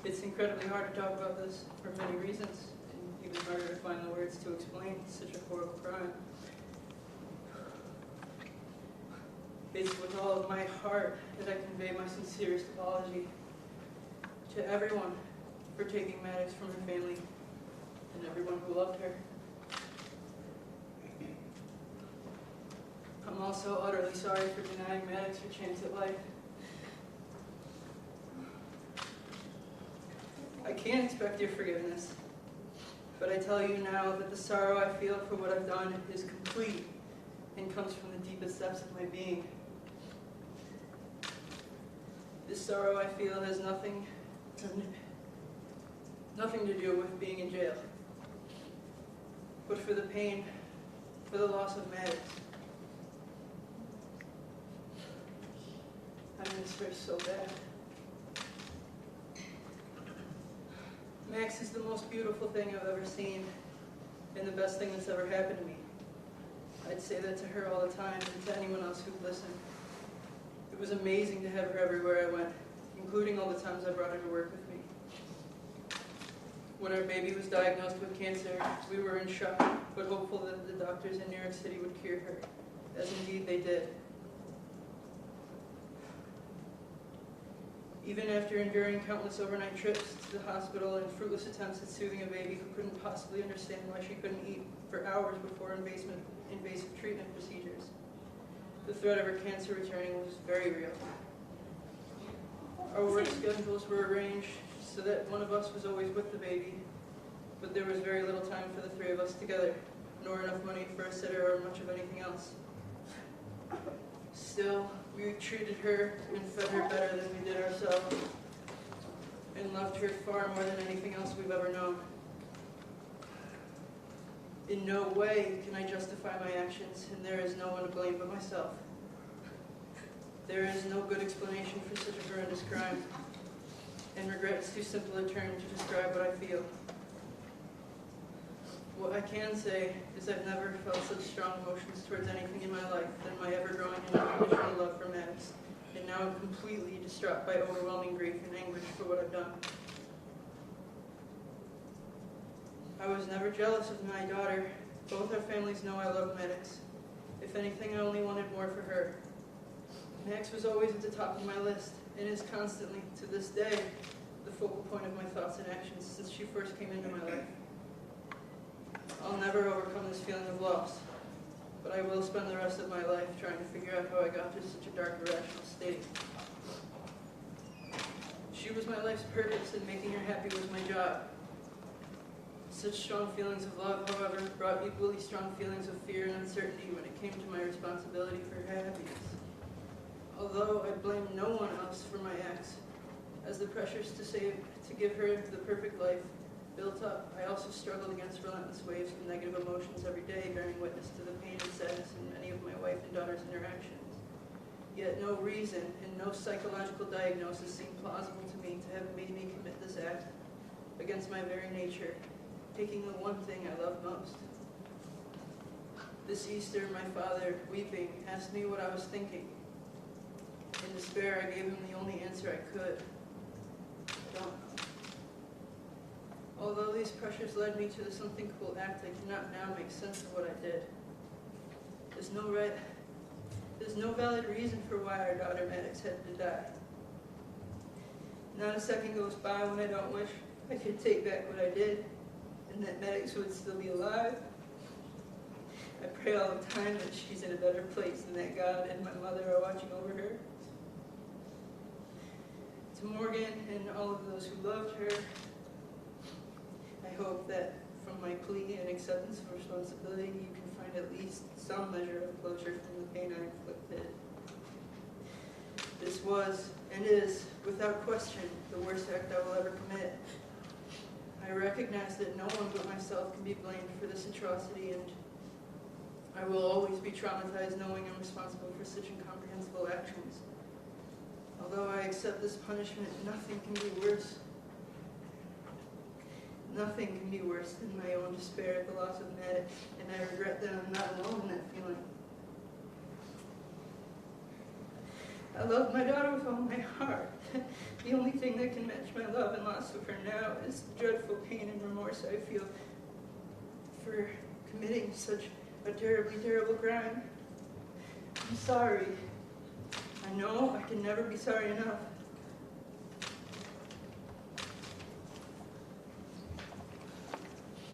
It's incredibly hard to talk about this for many reasons, and even harder to find the words to explain such a horrible crime. It's with all of my heart that I convey my sincerest apology to everyone for taking Maddox from her family and everyone who loved her. I'm also utterly sorry for denying Maddox her chance at life. I can't expect your forgiveness, but I tell you now that the sorrow I feel for what I've done is complete and comes from the deepest depths of my being. This sorrow I feel has nothing to do with being in jail, but for the pain, for the loss of Maddox. I miss her so bad. Max is the most beautiful thing I've ever seen, and the best thing that's ever happened to me. I'd say that to her all the time, and to anyone else who'd listen. It was amazing to have her everywhere I went, including all the times I brought her to work with me. When our baby was diagnosed with cancer, we were in shock, but hopeful that the doctors in New York City would cure her, as indeed they did. Even after enduring countless overnight trips to the hospital and fruitless attempts at soothing a baby who couldn't possibly understand why she couldn't eat for hours before invasive treatment procedures, the threat of her cancer returning was very real. Our work schedules were arranged so that one of us was always with the baby, but there was very little time for the three of us together, nor enough money for a sitter or much of anything else. Still, we treated her and fed her better than we did ourselves, and loved her far more than anything else we've ever known. In no way can I justify my actions, and there is no one to blame but myself. There is no good explanation for such a horrendous crime, and regret is too simple a term to describe what I feel. What I can say is I've never felt such strong emotions towards anything in my life than my ever-growing and unconditional love for Maddox, and now I'm completely distraught by overwhelming grief and anguish for what I've done. I was never jealous of my daughter. Both our families know I love Maddox. If anything, I only wanted more for her. Max was always at the top of my list, and is constantly, to this day, the focal point of my thoughts and actions since she first came into my life. I'll never overcome this feeling of loss, but I will spend the rest of my life trying to figure out how I got to such a dark, irrational state. She was my life's purpose, and making her happy was my job. Such strong feelings of love, however, brought equally strong feelings of fear and uncertainty when it came to my responsibility for her happiness. Although I blame no one else for my acts, as the pressures to give her the perfect life built up, I also struggled against relentless waves of negative emotions every day, bearing witness to the pain and sadness in many of my wife and daughter's interactions. Yet no reason and no psychological diagnosis seemed plausible to me to have made me commit this act against my very nature, taking the one thing I love most. This Easter, my father, weeping, asked me what I was thinking. In despair, I gave him the only answer I could. I don't know. Although these pressures led me to this unthinkable act, I cannot now make sense of what I did. There's no valid reason for why our daughter Maddox had to die. Not a second goes by when I don't wish I could take back what I did, and that Maddox would still be alive. I pray all the time that she's in a better place and that God and my mother are watching over her. To Morgan and all of those who loved her, I hope that from my plea and acceptance of responsibility, you can find at least some measure of closure from the pain I inflicted. This was, and is, without question, the worst act I will ever commit. I recognize that no one but myself can be blamed for this atrocity, and I will always be traumatized knowing I'm responsible for such incomprehensible actions. Although I accept this punishment, nothing can be worse. Nothing can be worse than my own despair at the loss of Maddox, and I regret that I'm not alone in that feeling. I love my daughter with all my heart. The only thing that can match my love and loss suffer now is the dreadful pain and remorse I feel for committing such a terribly terrible crime. I'm sorry. I know I can never be sorry enough.